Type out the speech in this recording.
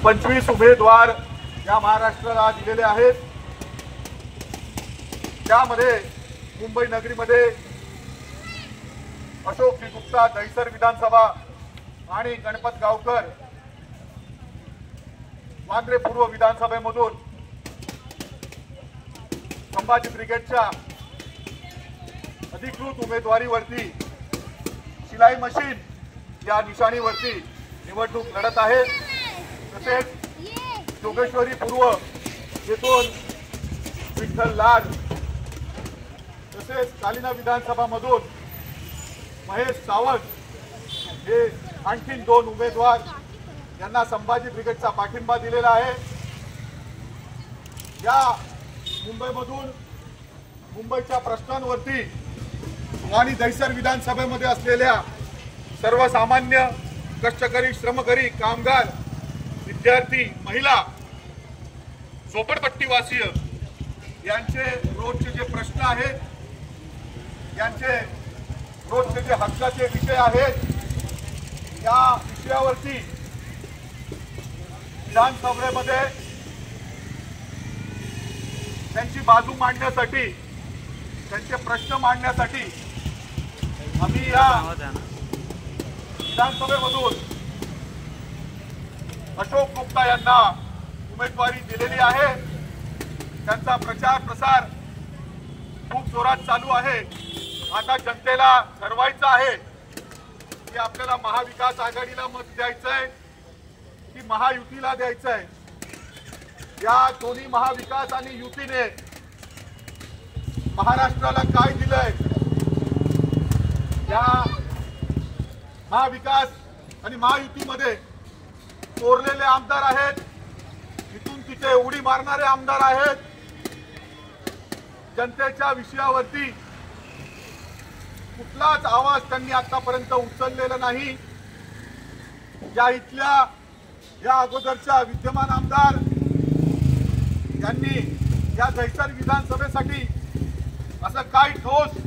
25 उमेदवार या महाराष्ट्राला दिलेले आहेत। त्यामध्ये मुंबई नगरीमध्ये अशोक गुप्ता दहिसर विधानसभा आणि गणपत गावकर वांद्रे पूर्व विधानसभेमधून संभाजी ब्रिगेडच्या अधिकृत उमेदवारीवरती शिलाई मशीन या निशाणीवरती निवडणूक लढत आहे। तसेच जोगेश्वरी पूर्व येथून विठ्ठल लाड, तसेच कालिना विधानसभा मधून महेश सावंत हे आणखी 2 उमेदवार यांना संभाजी ब्रिगेडचा पाठिंबा दिलेला आहे। या मुंबईमधून मुंबईच्या प्रश्नांवरती आणि दहिसर विधानसभेमध्ये असलेल्या सर्वसामान्य कष्टकरी, श्रमकरी, कामगार, विद्यार्थी, महिला, झोपडपट्टीवासीय यांचे रोजचे जे प्रश्न आहेत, यांचे रोजचे जे हक्काचे विषय आहेत, या विषयावरती विधानसभेमध्ये त्यांची बाजू मांडण्यासाठी, त्यांचे प्रश्न मांडण्यासाठी आम्ही या विधानसभेमधून अशोक गुप्ता यांना उमेदवारी दिलेली आहे। त्यांचा प्रचार प्रसार खूप जोरात चालू आहे। आता जनतेला ठरवायचं आहे की आपल्याला महाविकास आघाडीला मत द्यायचंय की महायुतीला द्यायचंय। या दोन्ही महाविकास आणि युतीने महाराष्ट्राला काय दिलंय? या महाविकास आणि महायुतीमध्ये चोरलेले आमदार आहेत, इथून तिथे उडी मारणारे आमदार आहेत। जनतेच्या विषयावरती कुठलाच आवाज त्यांनी आतापर्यंत उचललेला नाही। या अगोदरच्या विद्यमान आमदार यांनी या दहिसर विधानसभेसाठी असं काही ठोस